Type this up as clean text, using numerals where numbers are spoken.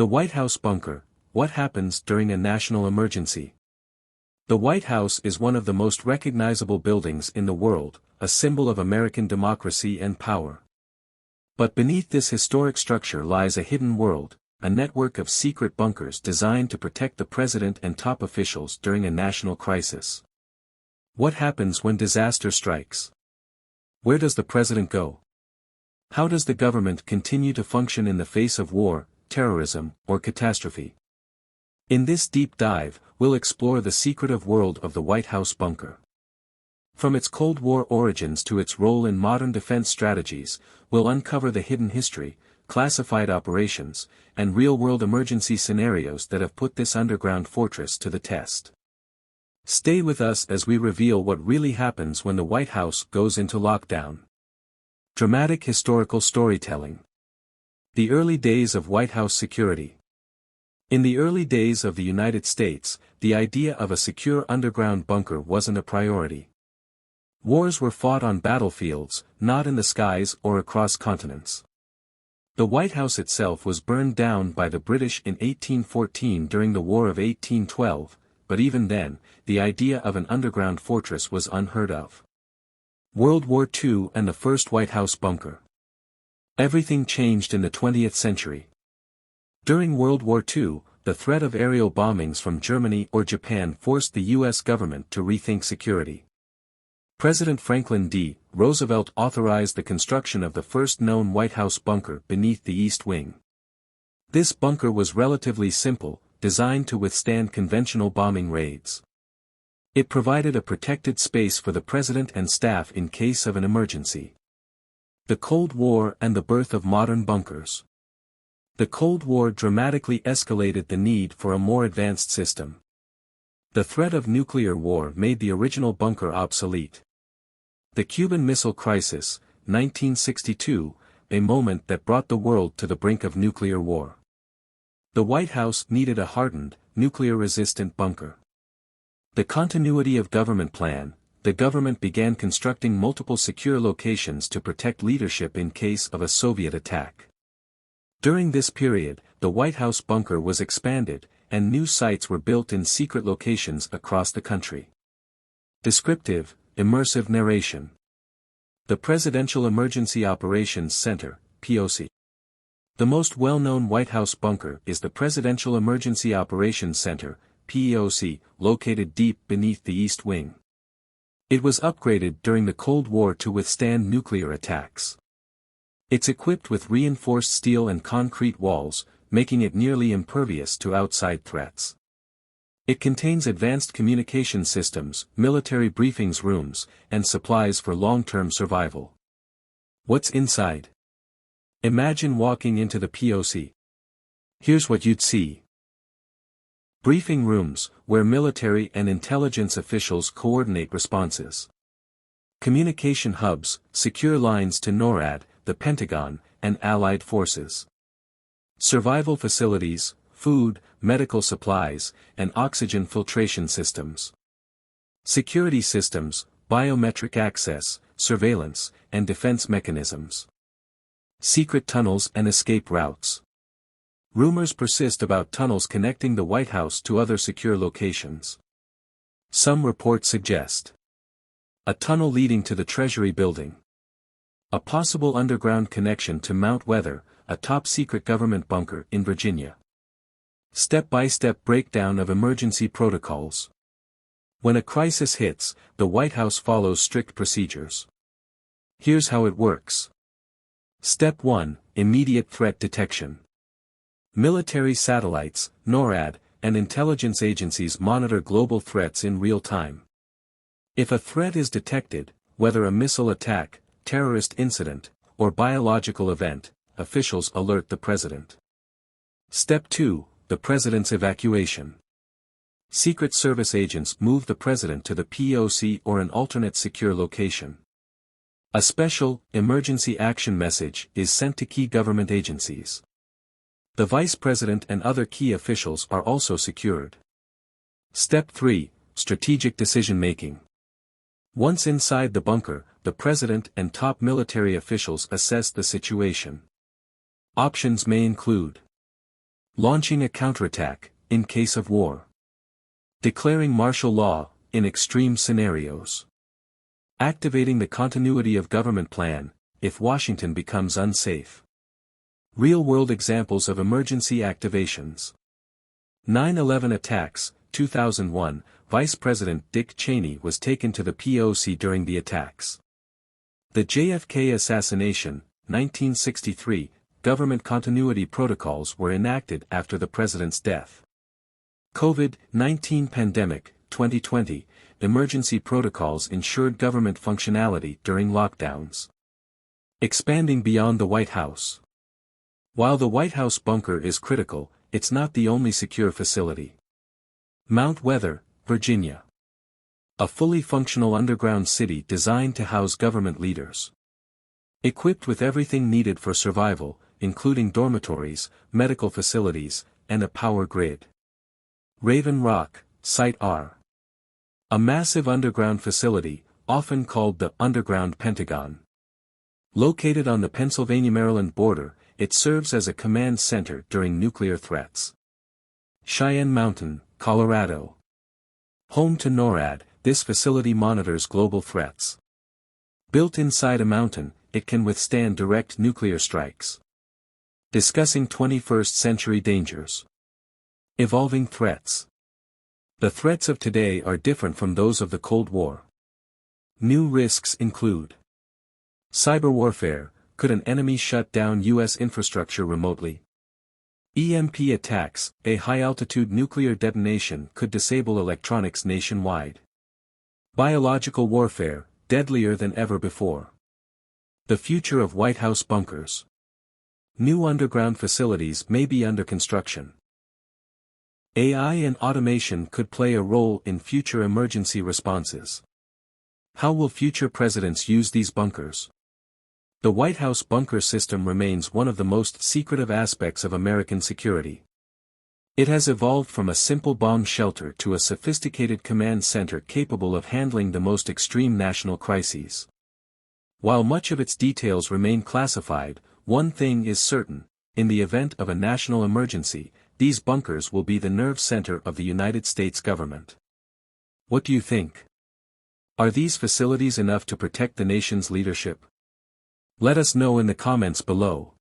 The White House bunker: what happens during a national emergency? The White House is one of the most recognizable buildings in the world, a symbol of American democracy and power. But beneath this historic structure lies a hidden world, a network of secret bunkers designed to protect the president and top officials during a national crisis. What happens when disaster strikes? Where does the president go? How does the government continue to function in the face of war, terrorism, or catastrophe? In this deep dive, we'll explore the secretive world of the White House bunker. From its Cold War origins to its role in modern defense strategies, we'll uncover the hidden history, classified operations, and real-world emergency scenarios that have put this underground fortress to the test. Stay with us as we reveal what really happens when the White House goes into lockdown. Dramatic historical storytelling. The early days of White House security. In the early days of the United States, the idea of a secure underground bunker wasn't a priority. Wars were fought on battlefields, not in the skies or across continents. The White House itself was burned down by the British in 1814 during the War of 1812, but even then, the idea of an underground fortress was unheard of. World War II and the first White House bunker. Everything changed in the 20th century. During World War II, the threat of aerial bombings from Germany or Japan forced the U.S. government to rethink security. President Franklin D. Roosevelt authorized the construction of the first known White House bunker beneath the East Wing. This bunker was relatively simple, designed to withstand conventional bombing raids. It provided a protected space for the president and staff in case of an emergency. The Cold War and the birth of modern bunkers. The Cold War dramatically escalated the need for a more advanced system. The threat of nuclear war made the original bunker obsolete. The Cuban Missile Crisis, 1962, a moment that brought the world to the brink of nuclear war. The White House needed a hardened, nuclear-resistant bunker. The continuity of government plan. The government began constructing multiple secure locations to protect leadership in case of a Soviet attack. During this period, the White House bunker was expanded, and new sites were built in secret locations across the country. Descriptive, immersive narration. The Presidential Emergency Operations Center, POC. The most well-known White House bunker is the Presidential Emergency Operations Center, PEOC, located deep beneath the East Wing. It was upgraded during the Cold War to withstand nuclear attacks. It's equipped with reinforced steel and concrete walls, making it nearly impervious to outside threats. It contains advanced communication systems, military briefings rooms, and supplies for long-term survival. What's inside? Imagine walking into the POC. Here's what you'd see. Briefing rooms, where military and intelligence officials coordinate responses. Communication hubs, secure lines to NORAD, the Pentagon, and allied forces. Survival facilities, food, medical supplies, and oxygen filtration systems. Security systems, biometric access, surveillance, and defense mechanisms. Secret tunnels and escape routes. Rumors persist about tunnels connecting the White House to other secure locations. Some reports suggest a tunnel leading to the Treasury building. A possible underground connection to Mount Weather, a top-secret government bunker in Virginia. Step-by-step breakdown of emergency protocols. When a crisis hits, the White House follows strict procedures. Here's how it works. Step 1, Immediate threat detection. Military satellites, NORAD, and intelligence agencies monitor global threats in real time. If a threat is detected, whether a missile attack, terrorist incident, or biological event, officials alert the president. Step 2, the president's evacuation. Secret Service agents move the president to the POC or an alternate secure location. A special, emergency action message is sent to key government agencies. The vice president and other key officials are also secured. Step 3, strategic decision-making. Once inside the bunker, the president and top military officials assess the situation. Options may include Launching a counterattack, in case of war. Declaring martial law, in extreme scenarios. Activating the continuity of government plan, if Washington becomes unsafe. Real-world examples of emergency activations. 9/11 attacks, 2001, Vice President Dick Cheney was taken to the POC during the attacks. The JFK assassination, 1963, government continuity protocols were enacted after the president's death. COVID-19 pandemic, 2020, emergency protocols ensured government functionality during lockdowns. Expanding beyond the White House. While the White House bunker is critical, it's not the only secure facility. Mount Weather, Virginia. A fully functional underground city designed to house government leaders. Equipped with everything needed for survival, including dormitories, medical facilities, and a power grid. Raven Rock, Site R. A massive underground facility, often called the Underground Pentagon. Located on the Pennsylvania-Maryland border, it serves as a command center during nuclear threats. Cheyenne Mountain, Colorado. Home to NORAD, this facility monitors global threats. Built inside a mountain, it can withstand direct nuclear strikes. Discussing 21st century dangers. Evolving threats. The threats of today are different from those of the Cold War. New risks include cyber warfare. Could an enemy shut down U.S. infrastructure remotely? EMP attacks. A high-altitude nuclear detonation could disable electronics nationwide. Biological warfare, deadlier than ever before. The future of White House bunkers. New underground facilities may be under construction. AI and automation could play a role in future emergency responses. How will future presidents use these bunkers? The White House bunker system remains one of the most secretive aspects of American security. It has evolved from a simple bomb shelter to a sophisticated command center capable of handling the most extreme national crises. While much of its details remain classified, one thing is certain: in the event of a national emergency, these bunkers will be the nerve center of the United States government. What do you think? Are these facilities enough to protect the nation's leadership? Let us know in the comments below.